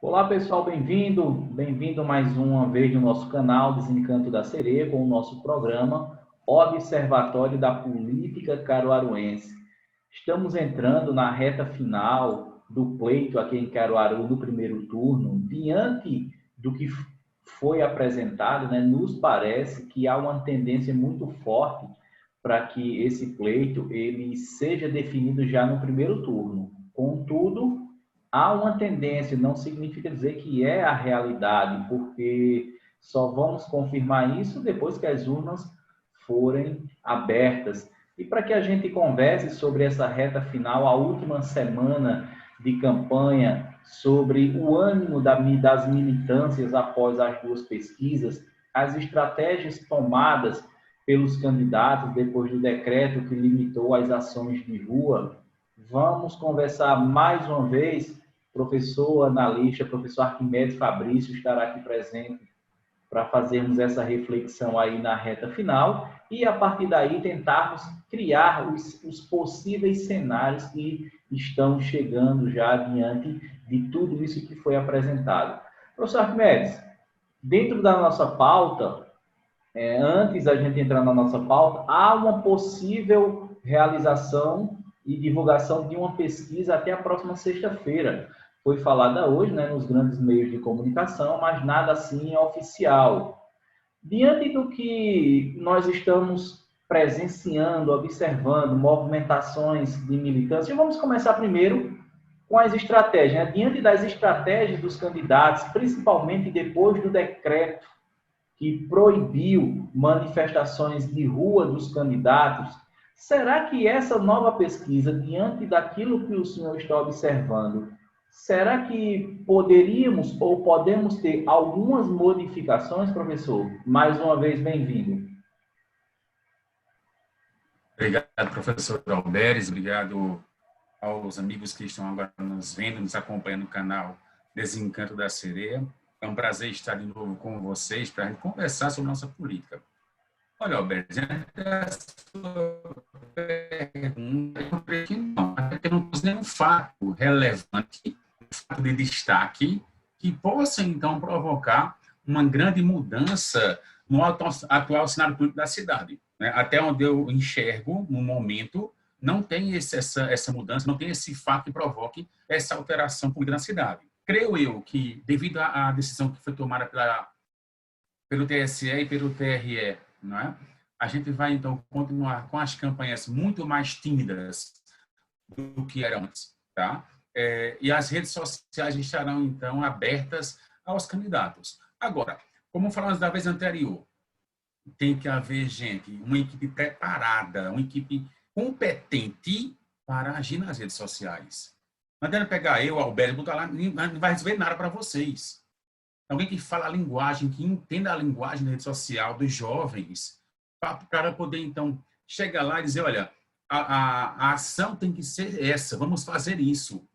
Olá pessoal, bem-vindo mais uma vez no nosso canal Desencanto da Sereia com o nosso programa Observatório da Política Caruaruense. Estamos entrando na reta final do pleito aqui em Caruaru no primeiro turno. Diante do que foi apresentado, nos parece que há uma tendência muito forte para que esse pleito ele seja definido já no primeiro turno. Contudo, há uma tendência, não significa dizer que é a realidade, porque só vamos confirmar isso depois que as urnas forem abertas. E para que a gente converse sobre essa reta final, a última semana de campanha, sobre o ânimo das militâncias após as duas pesquisas, as estratégias tomadas pelos candidatos depois do decreto que limitou as ações de rua, vamos conversar mais uma vez. Professor analista, professor Arquimedes Fabrício estará aqui presente para fazermos essa reflexão aí na reta final e, a partir daí, tentarmos criar os possíveis cenários que estão chegando já diante de tudo isso que foi apresentado. Professor Arquimedes, dentro da nossa pauta, antes da gente entrar na nossa pauta, há uma possível realização e divulgação de uma pesquisa até a próxima sexta-feira. Foi falada hoje, nos grandes meios de comunicação, mas nada assim é oficial. Diante do que nós estamos presenciando, observando, movimentações de militância, vamos começar primeiro com as estratégias. Diante das estratégias dos candidatos, principalmente depois do decreto que proibiu manifestações de rua dos candidatos, será que essa nova pesquisa, diante daquilo que o senhor está observando, será que poderíamos ou podemos ter algumas modificações, professor? Mais uma vez, bem-vindo. Obrigado, professor Alberes. Obrigado aos amigos que estão agora nos vendo, nos acompanhando no canal Desencanto da Sereia. É um prazer estar de novo com vocês para a gente conversar sobre nossa política. Olha, Alberes, a sua pergunta, não temos nenhum fato relevante, fato de destaque, que possa, então, provocar uma grande mudança no atual cenário político da cidade. Até onde eu enxergo, no momento, não tem essa mudança, não tem esse fato que provoque essa alteração política na cidade. Creio eu que, devido à decisão que foi tomada pelo TSE e pelo TRE, não é? A gente vai, então, continuar com as campanhas muito mais tímidas do que eram antes, tá? E as redes sociais estarão, então, abertas aos candidatos. Agora, como falamos da vez anterior, tem que haver gente, uma equipe preparada, uma equipe competente para agir nas redes sociais. Não adianta pegar eu, Alberto, botar lá, não vai resolver nada para vocês. Alguém que fala a linguagem, que entenda a linguagem da rede social dos jovens, para poder, então, chegar lá e dizer, olha, a ação tem que ser essa, vamos fazer isso.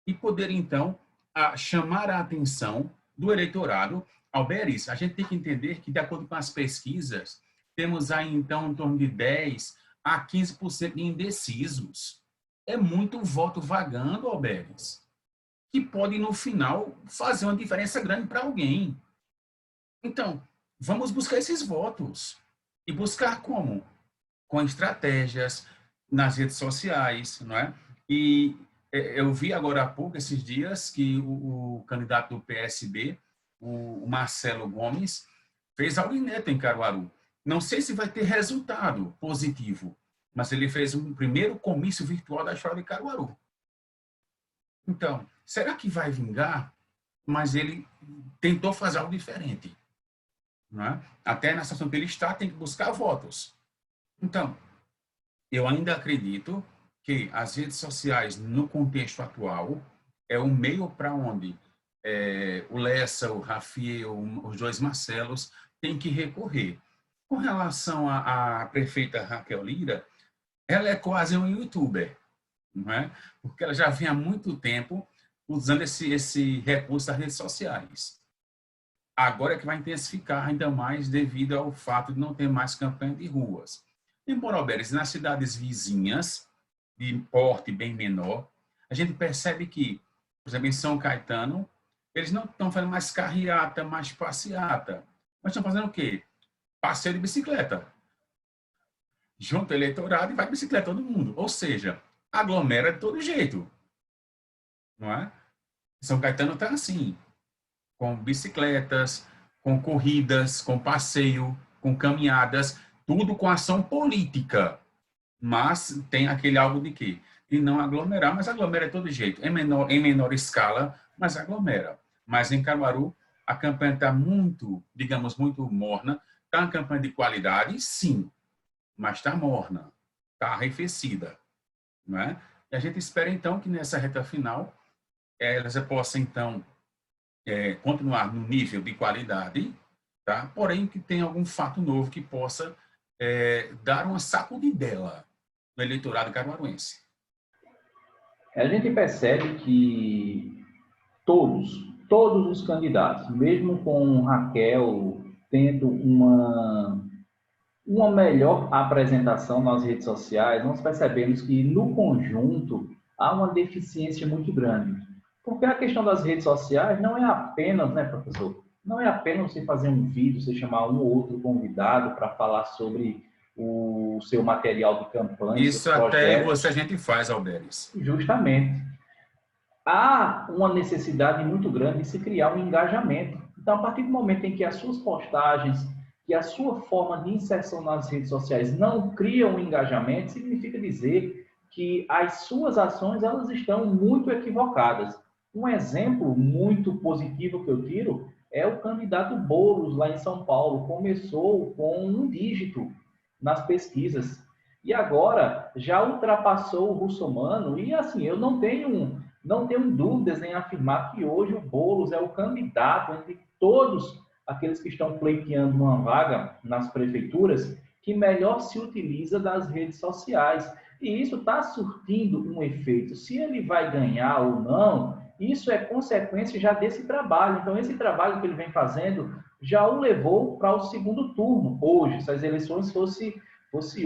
E poder, então, chamar a atenção do eleitorado. Alberes, a gente tem que entender que, de acordo com as pesquisas, temos aí, então, em torno de 10% a 15% de indecisos. É muito voto vagando, Alberes, que pode, no final, fazer uma diferença grande para alguém. Então, vamos buscar esses votos. E buscar como? Com estratégias nas redes sociais, não é? E eu vi agora há pouco, esses dias, que o candidato do PSB, o Marcelo Gomes, fez algo inédito em Caruaru. Não sei se vai ter resultado positivo, mas ele fez um primeiro comício virtual da história de Caruaru. Então, será que vai vingar? Mas ele tentou fazer algo diferente. Não é? Até na situação que ele está, tem que buscar votos. Então, eu ainda acredito que as redes sociais, no contexto atual, é o meio para onde o Lessa, o Rafael, os dois Marcelos têm que recorrer. Com relação à prefeita Raquel Lira, ela é quase um youtuber, não é? Porque ela já vem há muito tempo usando esse recurso das redes sociais. Agora é que vai intensificar ainda mais devido ao fato de não ter mais campanha de ruas. Em Alberes, nas cidades vizinhas, de porte bem menor, a gente percebe que, por exemplo, em São Caetano, Eles não estão fazendo mais carreata, mais passeata. Mas estão fazendo o quê? Passeio de bicicleta. Junta o eleitorado e vai de bicicleta todo mundo. Ou seja, aglomera de todo jeito. Não é? São Caetano está assim, com bicicletas, com corridas, com passeio, com caminhadas, tudo com ação política. Mas tem aquele algo de quê? De não aglomerar, mas aglomera de todo jeito. Em menor escala, mas aglomera. Mas em Caruaru, a campanha está muito, digamos, muito morna. Está uma campanha de qualidade, sim, mas está morna, está arrefecida. Não é? E a gente espera, então, que nessa reta final, elas possam, então, continuar no nível de qualidade, tá? Porém, que tenha algum fato novo que possa dar uma sacudidela no eleitorado caruaruense. A gente percebe que todos os candidatos, mesmo com Raquel tendo uma melhor apresentação nas redes sociais, nós percebemos que, no conjunto, há uma deficiência muito grande. Porque a questão das redes sociais não é apenas, né, professor? Não é apenas você fazer um vídeo, você chamar um ou outro convidado para falar sobre o seu material de campanha, seus Isso até projetos. a gente faz, Alberes. Justamente. Há uma necessidade muito grande de se criar um engajamento. Então, a partir do momento em que as suas postagens, que a sua forma de inserção nas redes sociais não cria um engajamento, significa dizer que as suas ações elas estão muito equivocadas. Um exemplo muito positivo que eu tiro é o candidato Boulos, lá em São Paulo. Começou com um dígito nas pesquisas e agora já ultrapassou o Russomano. E assim, eu não tenho dúvidas em afirmar que hoje o Boulos é o candidato entre todos aqueles que estão pleiteando uma vaga nas prefeituras que melhor se utiliza das redes sociais. E isso está surtindo um efeito. Se ele vai ganhar ou não, isso é consequência já desse trabalho. Então, esse trabalho que ele vem fazendo já o levou para o segundo turno hoje, se as eleições fosse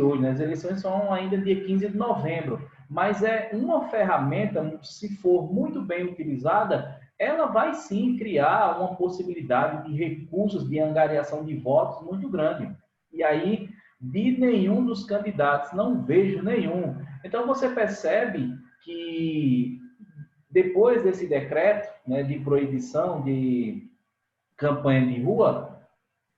hoje, né? As eleições são ainda dia 15 de novembro. Mas é uma ferramenta, se for muito bem utilizada, ela vai sim criar uma possibilidade de recursos de angariação de votos muito grande. E aí, de nenhum dos candidatos, não vejo nenhum. Então, você percebe que depois desse decreto, né, de proibição de campanha de rua,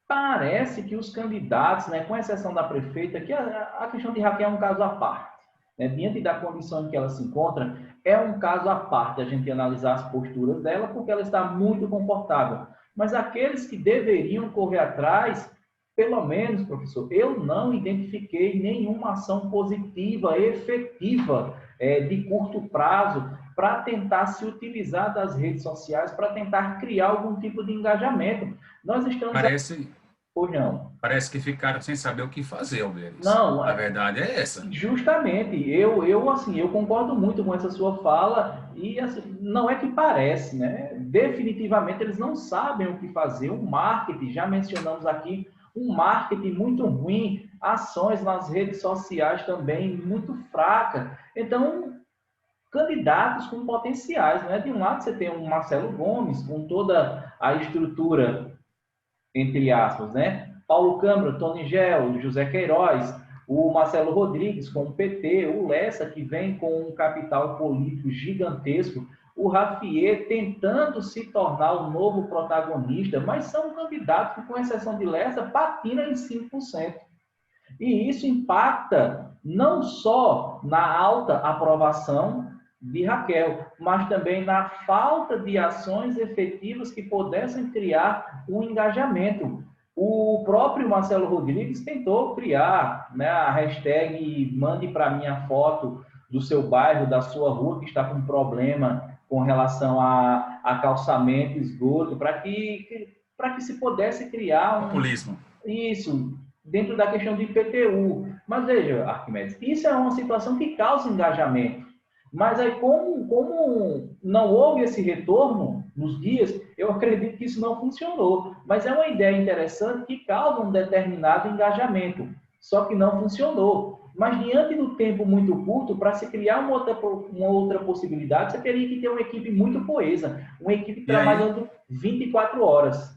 parece que os candidatos, né, com exceção da prefeita, que a questão de Raquel é um caso à parte, né, diante da condição em que ela se encontra, é um caso à parte a gente analisar as posturas dela, porque ela está muito comportável. Mas aqueles que deveriam correr atrás, pelo menos, professor, eu não identifiquei nenhuma ação positiva, efetiva, de curto prazo, para tentar se utilizar das redes sociais, para tentar criar algum tipo de engajamento. Nós estamos... Parece que ficaram sem saber o que fazer, Alberes. Não, a verdade é essa. Justamente, eu concordo muito com essa sua fala e assim, não é que parece, né? Definitivamente eles não sabem o que fazer. O marketing, já mencionamos aqui, um marketing muito ruim, ações nas redes sociais também muito fracas. Então, candidatos com potenciais, né? De um lado você tem o Marcelo Gomes com toda a estrutura, entre aspas, né? Paulo Câmara, Tony Gel, José Queiroz, o Marcelo Rodrigues com o PT, o Lessa, que vem com um capital político gigantesco, o Rafier tentando se tornar o novo protagonista, mas são candidatos que, com exceção de Lessa, patina em 5%. E isso impacta não só na alta aprovação de Raquel, mas também na falta de ações efetivas que pudessem criar um engajamento. O próprio Marcelo Rodrigues tentou criar, né, a hashtag mande para mim a foto do seu bairro, da sua rua, que está com problema com relação a calçamento, esgoto, para que se pudesse criar um... Populismo. Isso, dentro da questão do IPTU. Mas veja, Arquimedes, isso é uma situação que causa engajamento. Mas aí, como não houve esse retorno nos dias, eu acredito que isso não funcionou. Mas é uma ideia interessante que causa um determinado engajamento, só que não funcionou. Mas diante do tempo muito curto, para se criar uma outra possibilidade, você teria que ter uma equipe muito coesa, uma equipe trabalhando 24 horas.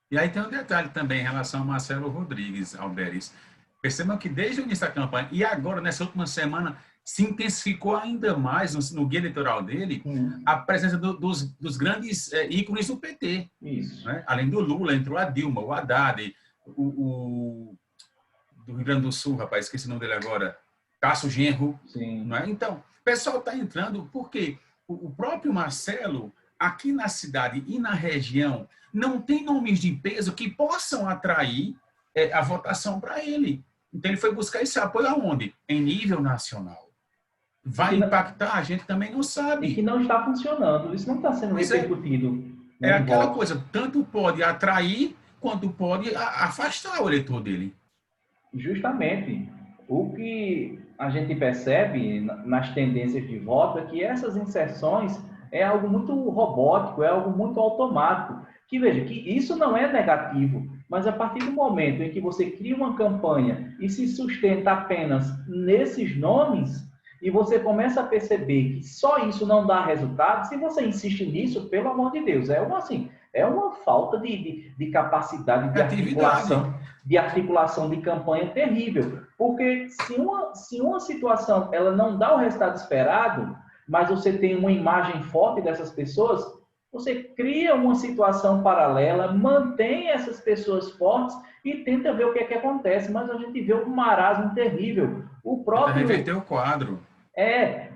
E aí tem um detalhe também em relação ao Marcelo Rodrigues, Alberes. Percebam que desde o início da campanha e agora, nessa última semana, se intensificou ainda mais no guia eleitoral dele a presença dos grandes ícones do PT. Isso. Né? Além do Lula, entrou a Dilma, o Haddad, do Rio Grande do Sul, rapaz, esqueci o nome dele agora, Cássio Genro. Sim. Não é? Então, o pessoal está entrando porque o próprio Marcelo, aqui na cidade e na região, não tem nomes de peso que possam atrair a votação para ele. Então, ele foi buscar esse apoio aonde? Em nível nacional. Vai impactar? A gente também não sabe. E que não está funcionando. Isso não está sendo repercutido. É aquela coisa, tanto pode atrair, quanto pode afastar o eleitor dele. Justamente. O que a gente percebe nas tendências de voto é que essas inserções é algo muito robótico, é algo muito automático. Que veja, que isso não é negativo, mas a partir do momento em que você cria uma campanha e se sustenta apenas nesses nomes, e você começa a perceber que só isso não dá resultado, se você insiste nisso, pelo amor de Deus, é uma falta de capacidade de articulação de campanha terrível. Porque se uma situação ela não dá o resultado esperado, mas você tem uma imagem forte dessas pessoas, você cria uma situação paralela, mantém essas pessoas fortes e tenta ver o que é que acontece. Mas a gente vê um marasmo terrível. O próprio... reverter o quadro.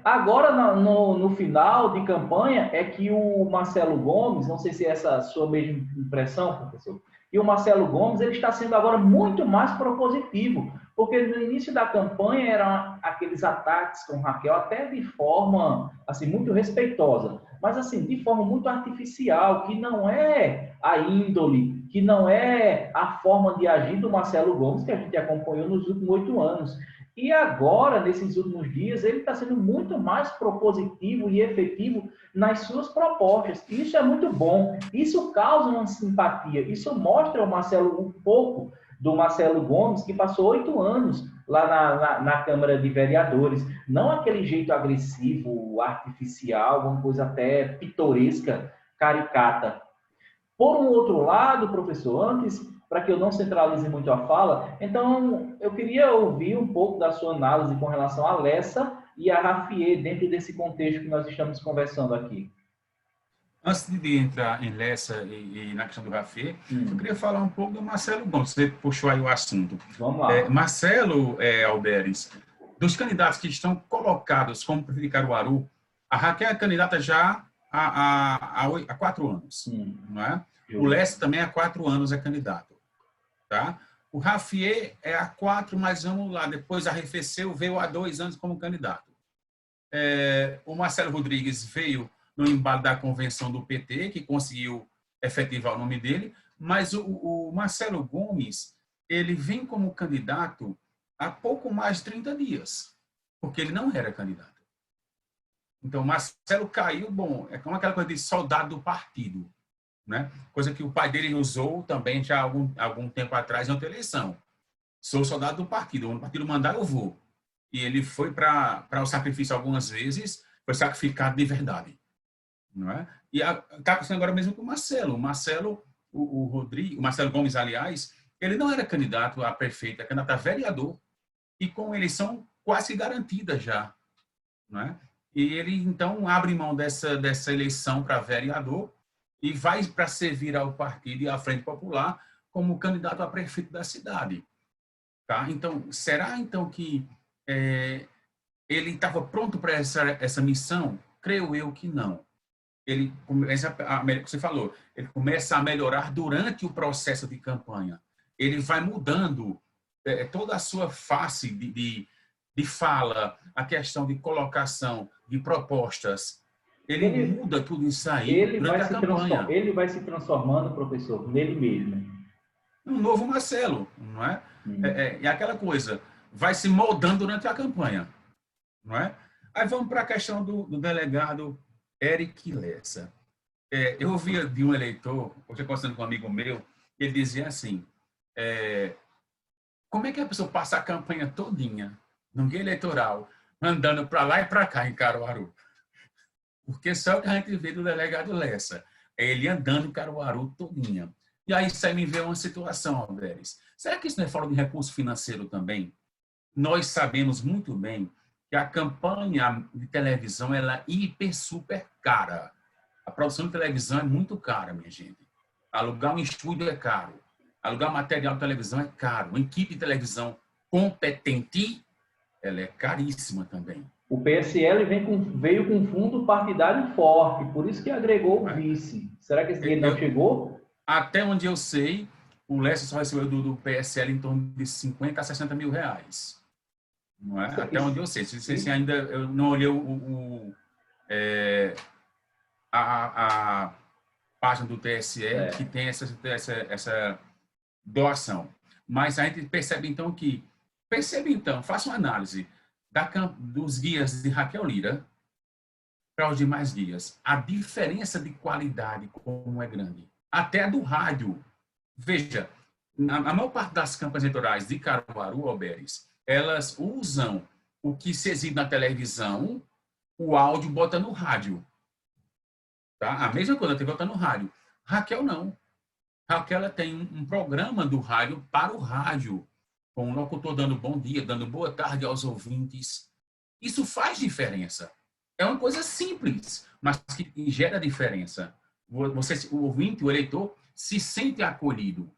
Agora no final de campanha é que o Marcelo Gomes, não sei se é essa a sua mesma impressão, professor, e o Marcelo Gomes ele está sendo agora muito mais propositivo, porque no início da campanha eram aqueles ataques com Raquel até de forma assim muito respeitosa, mas assim de forma muito artificial, que não é a índole, que não é a forma de agir do Marcelo Gomes que a gente acompanhou nos últimos 8 anos. E agora, nesses últimos dias, ele está sendo muito mais propositivo e efetivo nas suas propostas. Isso é muito bom. Isso causa uma simpatia. Isso mostra um pouco do Marcelo Gomes, que passou 8 anos lá na Câmara de Vereadores. Não aquele jeito agressivo, artificial, uma coisa até pitoresca, caricata. Por um outro lado, professor, antes, para que eu não centralize muito a fala, então eu queria ouvir um pouco da sua análise com relação a Lessa e a Raffier dentro desse contexto que nós estamos conversando aqui. Antes de entrar em Lessa e na questão do Raffier, eu queria falar um pouco do Marcelo Gomes. Você puxou aí o assunto. Vamos lá. Marcelo Alberes, dos candidatos que estão colocados como prefeito de Caruaru, a Raquel é candidata já há 4 anos, não é? O Lessa também há 4 anos é candidato, tá? O Raffier é há 4, mas vamos lá, depois arrefeceu, veio há 2 anos como candidato. O Marcelo Rodrigues veio no embalo da convenção do PT, que conseguiu efetivar o nome dele, mas o Marcelo Gomes, ele vem como candidato há pouco mais de 30 dias, porque ele não era candidato. Então, Marcelo caiu, é como aquela coisa de soldado do partido, né? Coisa que o pai dele usou também já há algum tempo atrás em outra eleição. Sou soldado do partido, quando o partido mandar eu vou. E ele foi para o sacrifício algumas vezes, foi sacrificado de verdade. Não é? E está acontecendo agora mesmo com o Marcelo. O Marcelo Gomes, aliás, ele não era candidato a prefeito, era candidato a vereador. E com eleição quase garantida já. Não é? E ele, então, abre mão dessa eleição para vereador e vai para servir ao partido e à Frente Popular como candidato a prefeito da cidade. Tá? Então, será então que ele estava pronto para essa missão? Creio eu que não. Ele começa você falou, ele começa a melhorar durante o processo de campanha. Ele vai mudando toda a sua face de fala, a questão de colocação, de propostas. Ele muda tudo isso aí durante a campanha. Ele vai se transformando, professor, nele mesmo. Um novo Marcelo, não é? É aquela coisa, vai se moldando durante a campanha, não é? Aí vamos para a questão do delegado Eric Lessa. Eu ouvia de um eleitor, hoje conversando com um amigo meu, ele dizia assim, como é que a pessoa passa a campanha todinha no guia eleitoral, andando para lá e para cá em Caruaru. Porque só o que a gente vê do delegado Lessa, é ele andando em Caruaru todinha. E aí isso aí me veio uma situação, Alberes. Será que isso não é falta de recurso financeiro também? Nós sabemos muito bem que a campanha de televisão ela é hiper, super cara. A produção de televisão é muito cara, minha gente. Alugar um estúdio é caro. Alugar material de televisão é caro. Uma equipe de televisão competente, ela é caríssima também. O PSL veio com fundo partidário forte, por isso que agregou o vice. Será que esse dinheiro não chegou? Até onde eu sei, o Lessa só recebeu do PSL em torno de 50 a 60 mil reais. Não é? Até onde eu sei. Se ainda eu não olhei a página do TSE que tem essa doação. Mas a gente percebe então faça uma análise dos guias de Raquel Lira para os demais guias. A diferença de qualidade como é grande. Até a do rádio. Veja, a maior parte das campanhas eleitorais de Caruaru, Alberes, elas usam o que se exibe na televisão, o áudio bota no rádio. Tá? A mesma coisa, a TV bota no rádio. Raquel não. Raquel ela tem um programa do rádio para o rádio, com o locutor dando bom dia, dando boa tarde aos ouvintes. Isso faz diferença. É uma coisa simples, mas que gera diferença. O ouvinte, o eleitor, se sente acolhido.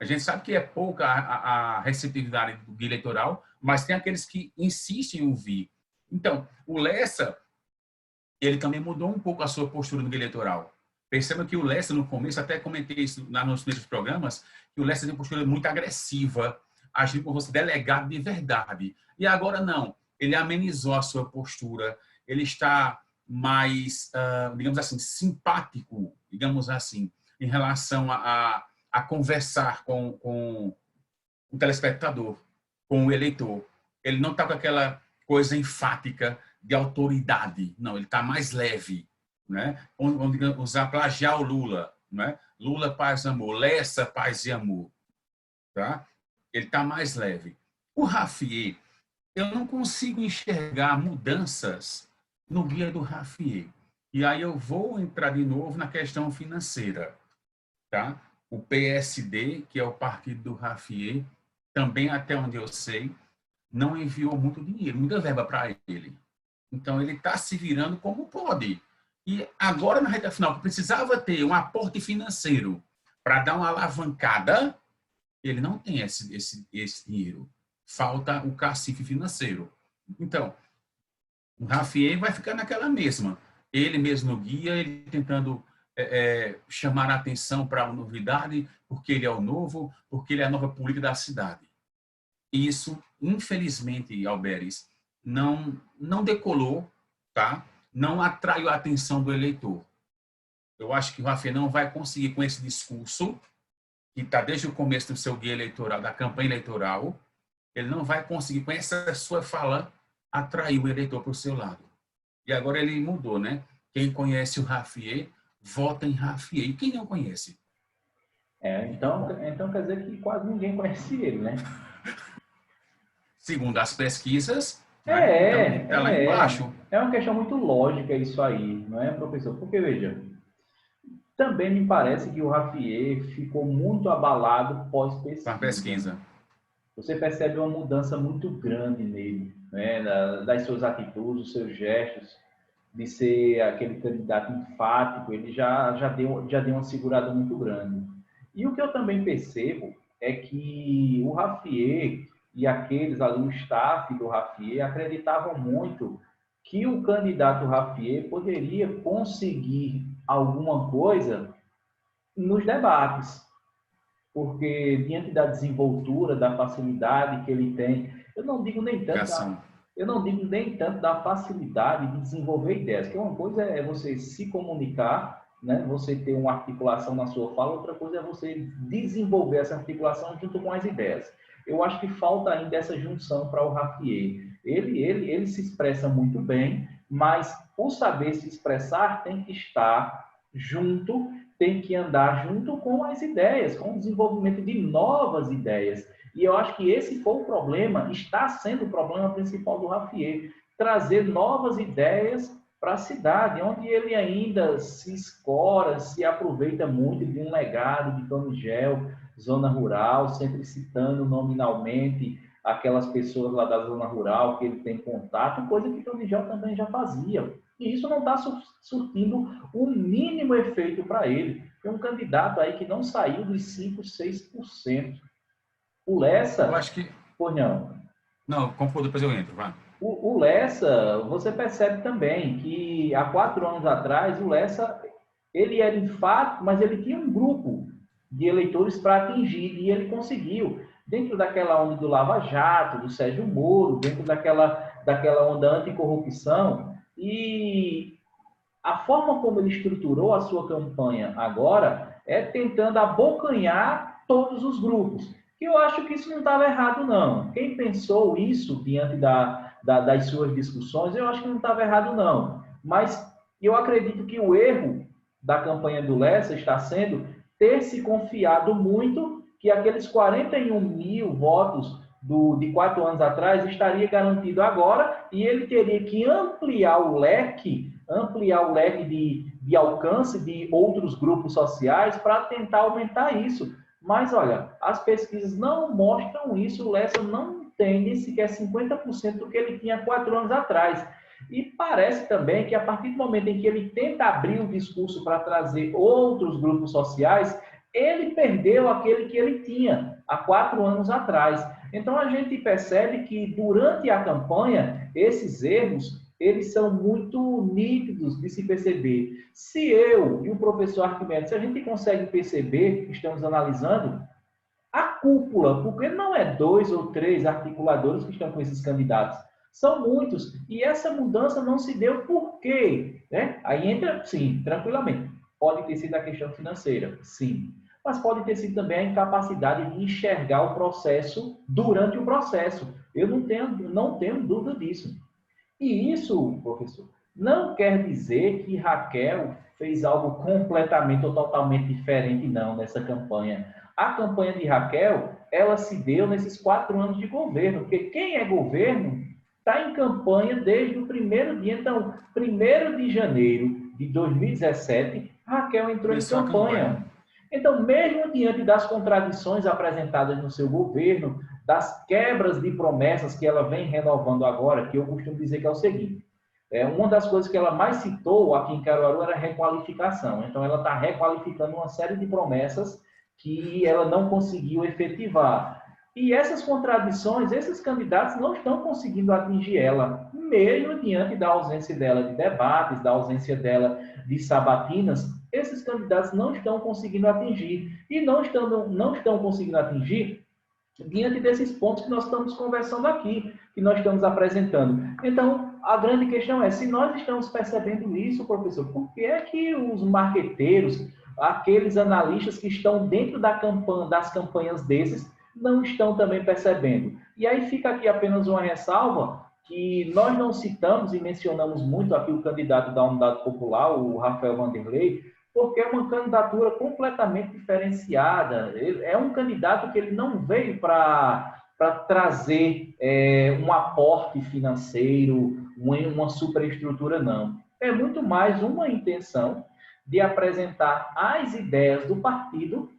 A gente sabe que é pouca a receptividade do guia eleitoral, mas tem aqueles que insistem em ouvir. Então, o Lessa, ele também mudou um pouco a sua postura no guia eleitoral. Perceba que o Lessa, no começo, até comentei isso nos primeiros programas, que o Lessa tem uma postura muito agressiva, agindo como você delegado de verdade. E agora não. Ele amenizou a sua postura, ele está mais, digamos assim, simpático, digamos assim, em relação a conversar com o telespectador, com o eleitor. Ele não está com aquela coisa enfática de autoridade. Não, ele está mais leve. Né? Onde usar plagiar o Lula. Né? Lula, paz e amor. Lessa, paz e amor. Tá? Ele está mais leve. O Raffier, eu não consigo enxergar mudanças no guia do Raffier. E aí eu vou entrar de novo na questão financeira. Tá? O PSD, que é o partido do Raffier, também, até onde eu sei, não enviou muito dinheiro, muita verba para ele. Então, ele está se virando como pode. E agora, na reta final, que precisava ter um aporte financeiro para dar uma alavancada, ele não tem esse dinheiro. Falta o cacife financeiro. Então, o Raffier vai ficar naquela mesma. Ele mesmo guia, ele tentando chamar a atenção para a novidade, porque ele é o novo, porque ele é a nova política da cidade. Isso, infelizmente, Alberes, não decolou, tá? Não atraiu a atenção do eleitor. Eu acho que o Raffier não vai conseguir, com esse discurso, que está desde o começo do seu guia eleitoral, da campanha eleitoral, ele não vai conseguir, com essa sua fala, atrair o eleitor para o seu lado. E agora ele mudou, né? Quem conhece o Raffier, vota em Raffier. E quem não conhece? Então quer dizer que quase ninguém conhece ele, né? Segundo as pesquisas, então, lá embaixo. É uma questão muito lógica isso aí, não é, professor? Porque, veja, também me parece que o Raffier ficou muito abalado pós-pesquisa. Com a pesquisa. Você percebe uma mudança muito grande nele, né? Das suas atitudes, dos seus gestos, de ser aquele candidato enfático, ele já deu uma segurada muito grande. E o que eu também percebo é que o Raffier e aqueles ali, o staff do Raffier, acreditavam muito que o candidato Raffier poderia conseguir alguma coisa nos debates, porque diante da desenvoltura, da facilidade que ele tem, eu não digo nem tanto da facilidade de desenvolver ideias, que uma coisa é você se comunicar, né? Você ter uma articulação na sua fala, outra coisa é você desenvolver essa articulação junto com as ideias. Eu acho que falta ainda essa junção para o Raffier. Ele se expressa muito bem, mas por saber se expressar tem que estar junto, tem que andar junto com as ideias, com o desenvolvimento de novas ideias. E eu acho que esse foi o problema, está sendo o problema principal do Raffier, trazer novas ideias para a cidade, onde ele ainda se escora, se aproveita muito de um legado de Tony Gel, zona rural, sempre citando nominalmente aquelas pessoas lá da zona rural que ele tem contato, coisa que Tony Gel também já fazia. E isso não está surtindo o mínimo efeito para ele. Tem um candidato aí que não saiu dos 5%, 6%. O Lessa... Eu acho que... Pô, não. Não, conclua, depois eu entro, vai. O Lessa, você percebe também que há 4 anos atrás, o Lessa, ele era enfático, mas ele tinha um grupo de eleitores para atingir, e ele conseguiu. Dentro daquela onda do Lava Jato, do Sérgio Moro, dentro daquela onda anticorrupção, e a forma como ele estruturou a sua campanha agora é tentando abocanhar todos os grupos. E eu acho que isso não estava errado, não. Quem pensou isso diante das suas discussões, eu acho que não estava errado, não. Mas eu acredito que o erro da campanha do Lessa está sendo ter se confiado muito que aqueles 41 mil votos de 4 anos atrás estaria garantido agora, e ele teria que ampliar o leque de alcance de outros grupos sociais para tentar aumentar isso. Mas, olha, as pesquisas não mostram isso, o Lessa não tem nem sequer 50% do que ele tinha 4 anos atrás. E parece também que, a partir do momento em que ele tenta abrir o discurso para trazer outros grupos sociais, ele perdeu aquele que ele tinha há 4 anos atrás. Então, a gente percebe que, durante a campanha, esses erros eles são muito nítidos de se perceber. Se eu e o professor Arquimedes, se a gente consegue perceber, que estamos analisando, a cúpula, porque não é 2 ou 3 articuladores que estão com esses candidatos, são muitos, e essa mudança não se deu por quê? Né? Aí entra, sim, tranquilamente, pode ter sido a questão financeira, sim, mas pode ter sido também a incapacidade de enxergar o processo durante o processo. Eu não tenho dúvida disso. E isso, professor, não quer dizer que Raquel fez algo completamente ou totalmente diferente, não, nessa campanha. A campanha de Raquel, ela se deu nesses 4 anos de governo, porque quem é governo está em campanha desde o primeiro dia. Então, 1º de janeiro de 2017, Raquel entrou em campanha. Então, mesmo diante das contradições apresentadas no seu governo, das quebras de promessas que ela vem renovando agora, que eu costumo dizer que é o seguinte, uma das coisas que ela mais citou aqui em Caruaru era a requalificação. Então, ela está requalificando uma série de promessas que ela não conseguiu efetivar. E essas contradições, esses candidatos não estão conseguindo atingir ela, mesmo diante da ausência dela de debates, da ausência dela de sabatinas, esses candidatos não estão conseguindo atingir. E não estão conseguindo atingir diante desses pontos que nós estamos conversando aqui, que nós estamos apresentando. Então, a grande questão é, se nós estamos percebendo isso, professor, por que é que os marqueteiros, aqueles analistas que estão dentro das campanhas desses, não estão também percebendo? E aí fica aqui apenas uma ressalva, que nós não citamos e mencionamos muito aqui o candidato da Unidade Popular, o Rafael Vanderlei, porque é uma candidatura completamente diferenciada. É um candidato que ele não veio para trazer um aporte financeiro, uma superestrutura, não. É muito mais uma intenção de apresentar as ideias do partido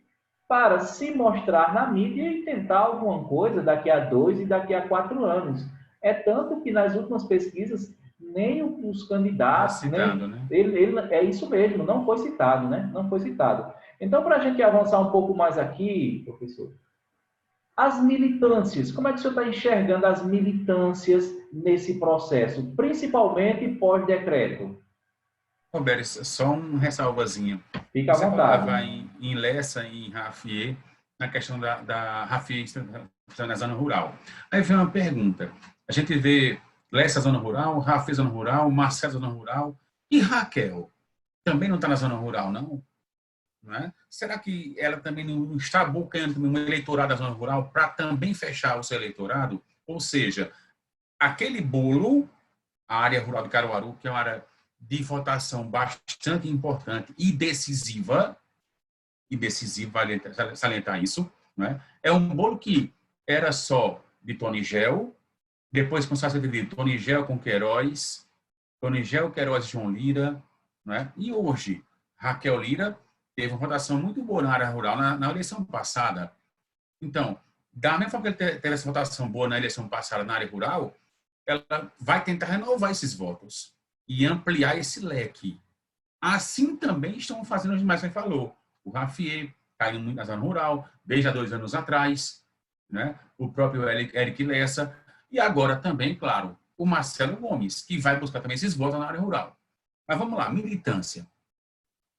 para se mostrar na mídia e tentar alguma coisa daqui a 2 e daqui a 4 anos. É tanto que nas últimas pesquisas, nem os candidatos... Citado, né? Ele, é isso mesmo, não foi citado, né? Não foi citado. Então, para a gente avançar um pouco mais aqui, professor, as militâncias, como é que o senhor está enxergando as militâncias nesse processo, principalmente pós-decreto? Roberto, só uma ressalvazinha. Fica à Você vontade. falava em Lessa e em Raffier, na questão da Raffier na zona rural. Aí vem uma pergunta. A gente vê Lessa zona rural, Raffier zona rural, Marcelo zona rural, e Raquel também não está na zona rural, não? Não é? Será que ela também não está abocanhando um eleitorado da zona rural para também fechar o seu eleitorado? Ou seja, aquele bolo, a área rural de Caruaru, que é uma área de votação bastante importante e decisiva vale salientar isso, né? É um bolo que era só de Tonigel, depois começou a ser de Tonigel com Queiroz, Tonigel, Queiroz e João Lira, né? E hoje, Raquel Lira teve uma votação muito boa na área rural na eleição passada. Então, da mesma forma que ele teve essa votação boa na eleição passada na área rural, ela vai tentar renovar esses votos e ampliar esse leque. Assim também estão fazendo os demais que falou. O Rafier está indo muito na zona rural, desde há 2 anos atrás, né? O próprio Eric Lessa, e agora também, claro, o Marcelo Gomes, que vai buscar também esses votos na área rural. Mas vamos lá, militância.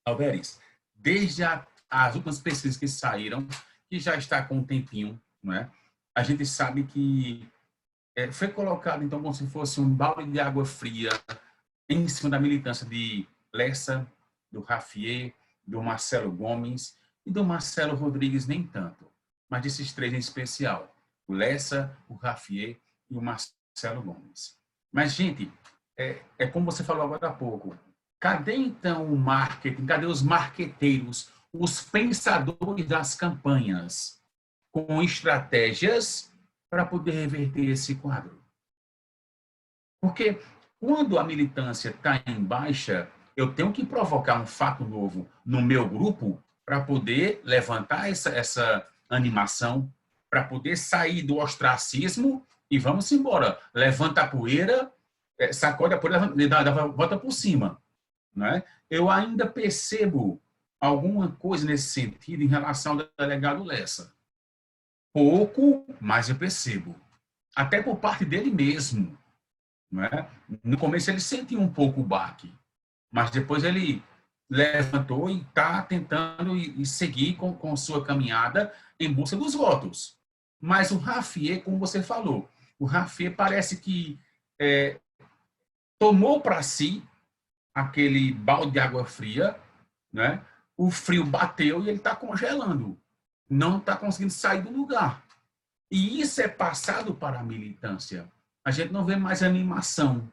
Alberes, desde as últimas pesquisas que saíram, que já está com um tempinho, né? A gente sabe que foi colocado, então, como se fosse um balde de água fria em cima da militância de Lessa, do Rafier, do Marcelo Gomes e do Marcelo Rodrigues nem tanto, mas desses 3 em especial, o Lessa, o Rafier e o Marcelo Gomes. Mas, gente, é como você falou agora há pouco, cadê então o marketing, cadê os marqueteiros, os pensadores das campanhas com estratégias para poder reverter esse quadro? Porque quando a militância está em baixa, eu tenho que provocar um fato novo no meu grupo para poder levantar essa animação, para poder sair do ostracismo e vamos embora. Levanta a poeira, sacode a poeira, volta por cima. Né? Eu ainda percebo alguma coisa nesse sentido em relação ao delegado Lessa. Pouco, mas eu percebo. Até por parte dele mesmo. Não é? No começo ele sentiu um pouco o baque, mas depois ele levantou e está tentando e seguir com sua caminhada em busca dos votos. Mas o Rafier, como você falou, o Rafier parece que tomou para si aquele balde de água fria, né? O frio bateu e ele está congelando. Não está conseguindo sair do lugar. E isso é passado para a militância. A gente não vê mais animação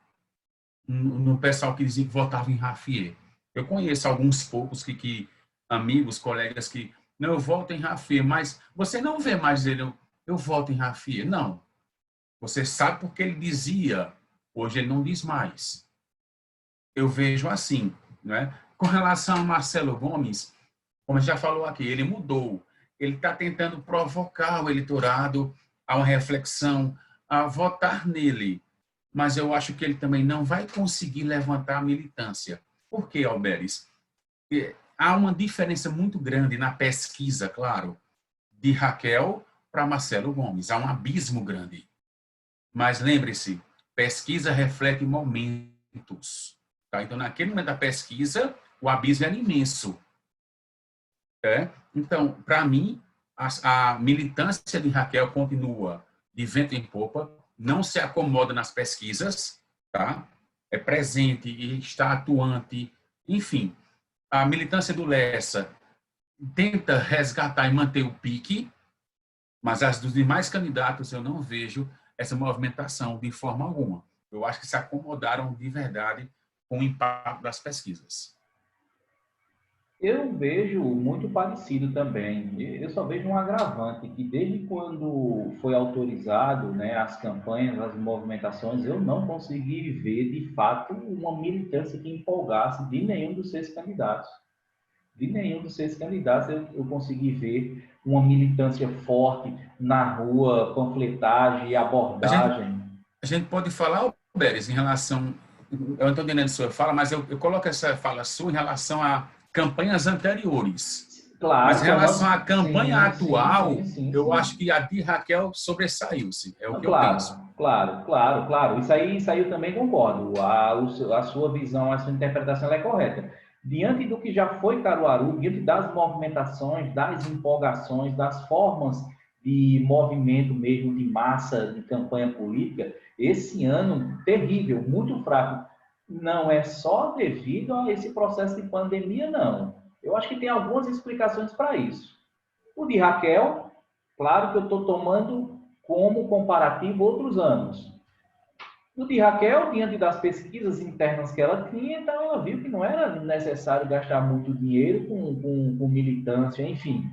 no pessoal que dizia que votava em Rafier. Eu conheço alguns poucos amigos, colegas que não, eu voto em Rafier, mas você não vê mais ele, eu voto em Rafier. Não. Você sabe porque ele dizia, hoje ele não diz mais. Eu vejo assim, né? Com relação a Marcelo Gomes, como já falou aqui, ele mudou. Ele está tentando provocar o eleitorado a uma reflexão, a votar nele. Mas eu acho que ele também não vai conseguir levantar a militância. Por quê, Alberes? Há uma diferença muito grande na pesquisa, claro, de Raquel para Marcelo Gomes. Há um abismo grande. Mas lembre-se, pesquisa reflete momentos. Tá? Então, naquele momento da pesquisa, o abismo era imenso. Então, para mim, a militância de Raquel continua de vento em popa, não se acomoda nas pesquisas, tá? É presente e está atuante, enfim. A militância do Lessa tenta resgatar e manter o pique, mas as dos demais candidatos eu não vejo essa movimentação de forma alguma. Eu acho que se acomodaram de verdade com o impacto das pesquisas. Eu vejo muito parecido também. Eu só vejo um agravante, que desde quando foi autorizado, né, as campanhas, as movimentações, eu não consegui ver, de fato, uma militância que empolgasse de nenhum dos 6 candidatos. De nenhum dos 6 candidatos eu consegui ver uma militância forte na rua, panfletagem, abordagem. A gente pode falar, Beres, em relação... Eu não estou entendendo a sua fala, mas eu coloco essa fala sua em relação a campanhas anteriores. Claro, mas em relação à campanha atual, sim. Eu acho que a de Raquel sobressaiu-se. É o que claro, eu penso. Claro. Isso aí eu também concordo. A sua visão, a sua interpretação é correta. Diante do que já foi Caruaru, diante das movimentações, das empolgações, das formas de movimento mesmo de massa, de campanha política, esse ano terrível, muito fraco. Não é só devido a esse processo de pandemia, não. Eu acho que tem algumas explicações para isso. O de Raquel, claro que eu estou tomando como comparativo outros anos. No de Raquel, diante das pesquisas internas que ela tinha, então ela viu que não era necessário gastar muito dinheiro com militância, enfim.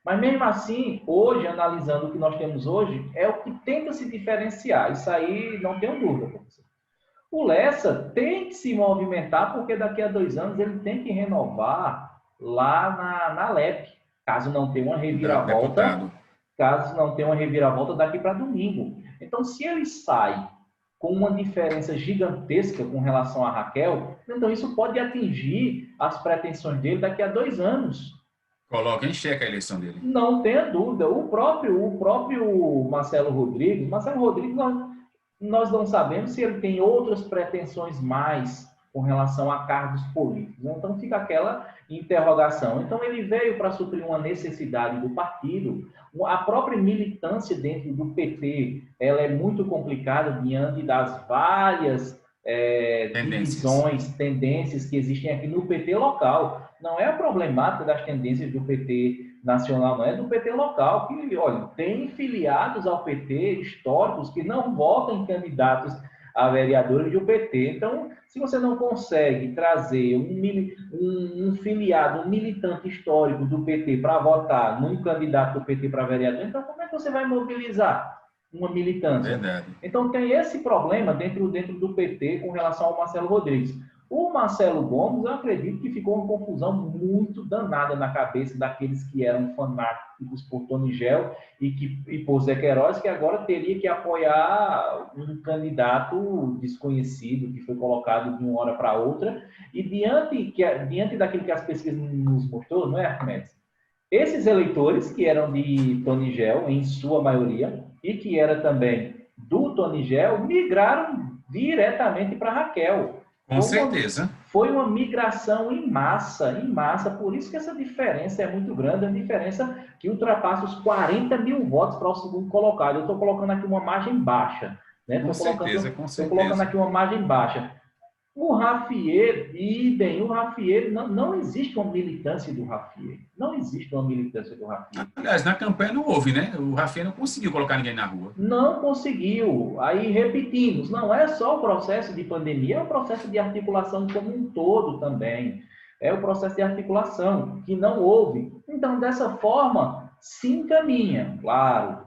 Mas mesmo assim, hoje, analisando o que nós temos hoje, é o que tenta se diferenciar. Isso aí não tenho dúvida, professor. O Lessa tem que se movimentar, porque daqui a 2 anos ele tem que renovar lá na LEP, caso não tenha uma reviravolta, daqui para domingo. Então, se ele sai com uma diferença gigantesca com relação a Raquel, então isso pode atingir as pretensões dele daqui a 2 anos. Coloca em xeque a eleição dele. Não tenha dúvida. O próprio Marcelo Rodrigues, nós não sabemos se ele tem outras pretensões mais com relação a cargos políticos. Então fica aquela interrogação. Então ele veio para suprir uma necessidade do partido. A própria militância dentro do PT, ela é muito complicada diante das várias divisões, tendências que existem aqui no PT local. Não é a problemática das tendências do PT nacional, não é do PT local, que, olha, tem filiados ao PT históricos que não votam em candidatos a vereadores do PT. Então, se você não consegue trazer um filiado, um militante histórico do PT para votar num candidato do PT para vereador, então como é que você vai mobilizar uma militância? Verdade. Então, tem esse problema dentro do PT com relação ao Marcelo Rodrigues. O Marcelo Gomes, eu acredito que ficou uma confusão muito danada na cabeça daqueles que eram fanáticos por Tony Gel e por Zé Queiroz, que agora teria que apoiar um candidato desconhecido, que foi colocado de uma hora para outra. E diante daquilo que as pesquisas nos mostrou, não é, Arquimedes? Esses eleitores, que eram de Tony Gel, em sua maioria, e que era também do Tony Gel, migraram diretamente para Raquel. Com certeza. Foi uma migração em massa, por isso que essa diferença é muito grande, a diferença que ultrapassa os 40 mil votos para o segundo colocado. Eu estou colocando aqui uma margem baixa. Né? Com certeza. Estou colocando aqui uma margem baixa. O Raffier, idem, o Raffier, não existe uma militância do Raffier. Não existe uma militância do Raffier. Aliás, na campanha não houve, né? O Raffier não conseguiu colocar ninguém na rua. Não conseguiu. Aí repetimos, não é só o processo de pandemia, é o processo de articulação como um todo também. É o processo de articulação que não houve. Então, dessa forma, se encaminha, claro.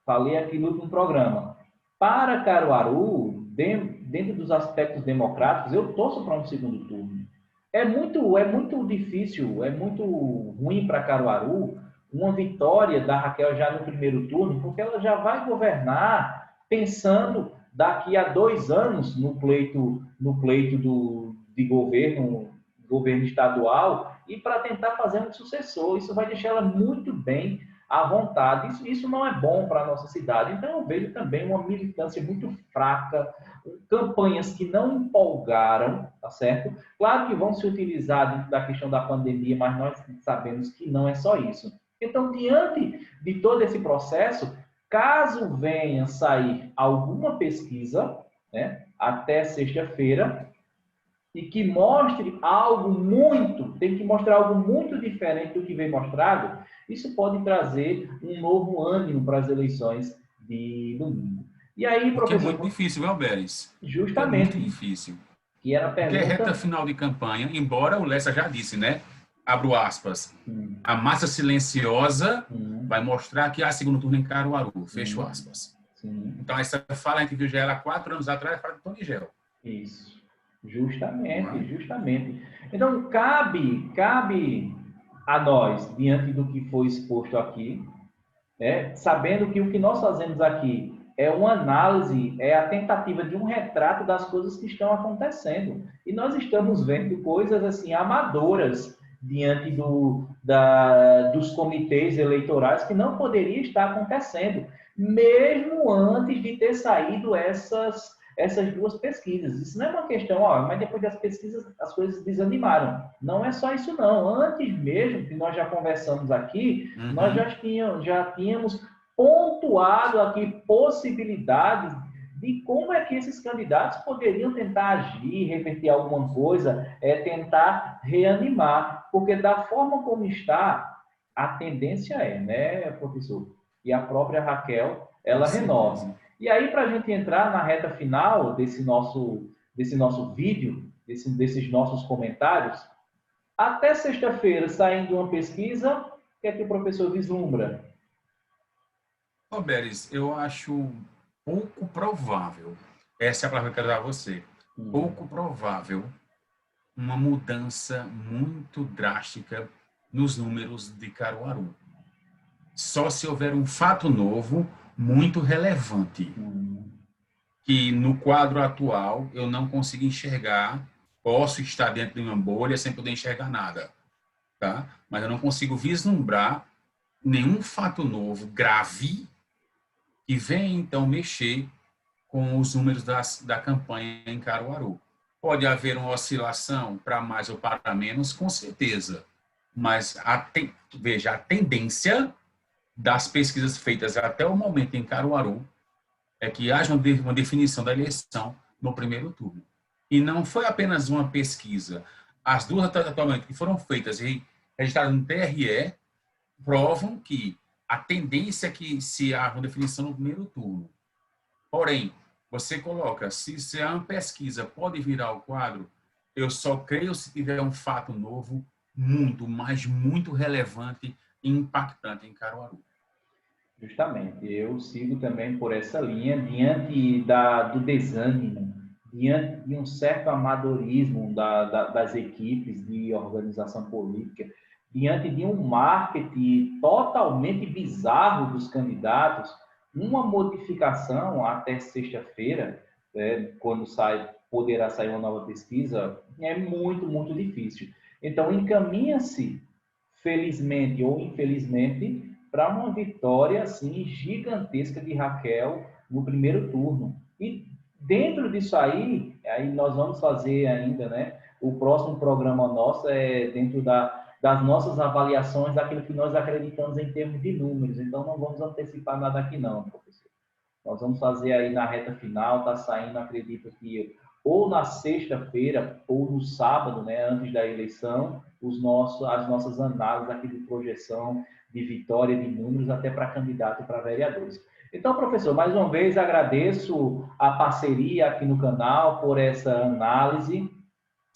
Falei aqui no último programa. Para Caruaru, dentro dos aspectos democráticos, eu torço para um segundo turno. É muito difícil, é muito ruim para Caruaru uma vitória da Raquel já no primeiro turno, porque ela já vai governar pensando daqui a 2 anos no pleito de governo estadual, e para tentar fazer um sucessor. Isso vai deixar ela muito bem à vontade. Isso não é bom para a nossa cidade. Então, eu vejo também uma militância muito fraca, campanhas que não empolgaram, tá certo? Claro que vão se utilizar dentro da questão da pandemia, mas nós sabemos que não é só isso. Então, diante de todo esse processo, caso venha sair alguma pesquisa, né, até sexta-feira, e que mostre tem que mostrar algo muito diferente do que vem mostrado, isso pode trazer um novo ânimo para as eleições de domingo. E aí, professor... Porque é muito difícil, viu, Alberes? Justamente. É muito difícil. Que era a pergunta... Porque é reta final de campanha, embora o Lessa já disse, né? Abro aspas. A massa silenciosa vai mostrar que há segundo turno em Caruaru. Fecho aspas. Sim. Então, essa fala a gente viu já ela 4 anos atrás, fala de Tony Gel. Isso. Justamente. Então, cabe a nós, diante do que foi exposto aqui, né, sabendo que o que nós fazemos aqui é uma análise, é a tentativa de um retrato das coisas que estão acontecendo. E nós estamos vendo coisas assim amadoras diante dos comitês eleitorais que não poderia estar acontecendo, mesmo antes de ter saído essas 2 pesquisas. Isso não é uma questão, mas depois das pesquisas as coisas desanimaram. Não é só isso, não. Antes mesmo, que nós já conversamos aqui, nós já tínhamos pontuado aqui possibilidades de como é que esses candidatos poderiam tentar agir, reverter alguma coisa, tentar reanimar. Porque da forma como está, a tendência né, professor? E a própria Raquel, ela renova. E aí, para a gente entrar na reta final desse nosso vídeo, desses nossos comentários, até sexta-feira, saindo uma pesquisa, o que é que o professor vislumbra? Beres, eu acho pouco provável, essa é a palavra que eu quero dar a você, pouco provável uma mudança muito drástica nos números de Caruaru. Só se houver um fato novo muito relevante, que no quadro atual eu não consigo enxergar, posso estar dentro de uma bolha sem poder enxergar nada, tá? Mas eu não consigo vislumbrar nenhum fato novo grave que venha, então, mexer com os números da campanha em Caruaru. Pode haver uma oscilação para mais ou para menos, com certeza. Mas, veja, a tendência das pesquisas feitas até o momento em Caruaru é que haja uma definição da eleição no primeiro turno. E não foi apenas uma pesquisa. As duas atualmente que foram feitas e registradas no TRE provam que a tendência é que se haja uma definição no primeiro turno. Porém, você coloca, se há uma pesquisa pode virar o quadro, eu só creio se tiver um fato novo muito, mas muito relevante e impactante em Caruaru. Justamente, eu sigo também por essa linha, diante do desânimo, diante de um certo amadorismo das equipes de organização política, diante de um marketing totalmente bizarro dos candidatos, uma modificação até sexta-feira, quando poderá sair uma nova pesquisa, é muito, muito difícil. Então, encaminha-se, felizmente ou infelizmente, para uma vitória assim gigantesca de Raquel no primeiro turno. E dentro disso aí nós vamos fazer ainda, né? O próximo programa nosso é dentro das nossas avaliações daquilo que nós acreditamos em termos de números. Então, não vamos antecipar nada aqui não, professor. Nós vamos fazer aí na reta final, está saindo, acredito que ou na sexta-feira ou no sábado, né, antes da eleição, as nossas análises aqui de projeção de vitória de números até para candidato e para vereadores. Então, professor, mais uma vez agradeço a parceria aqui no canal por essa análise.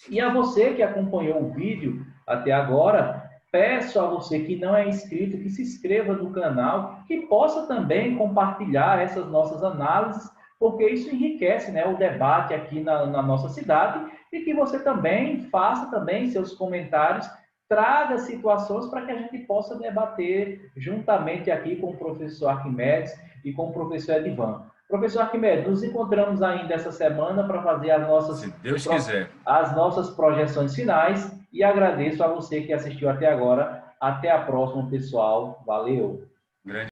E a você que acompanhou o vídeo até agora, peço a você que não é inscrito, que se inscreva no canal, que possa também compartilhar essas nossas análises, porque isso enriquece, né, o debate aqui na nossa cidade, e que você também faça também seus comentários, traga situações para que a gente possa debater juntamente aqui com o professor Arquimedes e com o professor Edivan. Professor Arquimedes, nos encontramos ainda essa semana para fazer Se Deus quiser, as nossas projeções finais e agradeço a você que assistiu até agora. Até a próxima, pessoal. Valeu! grande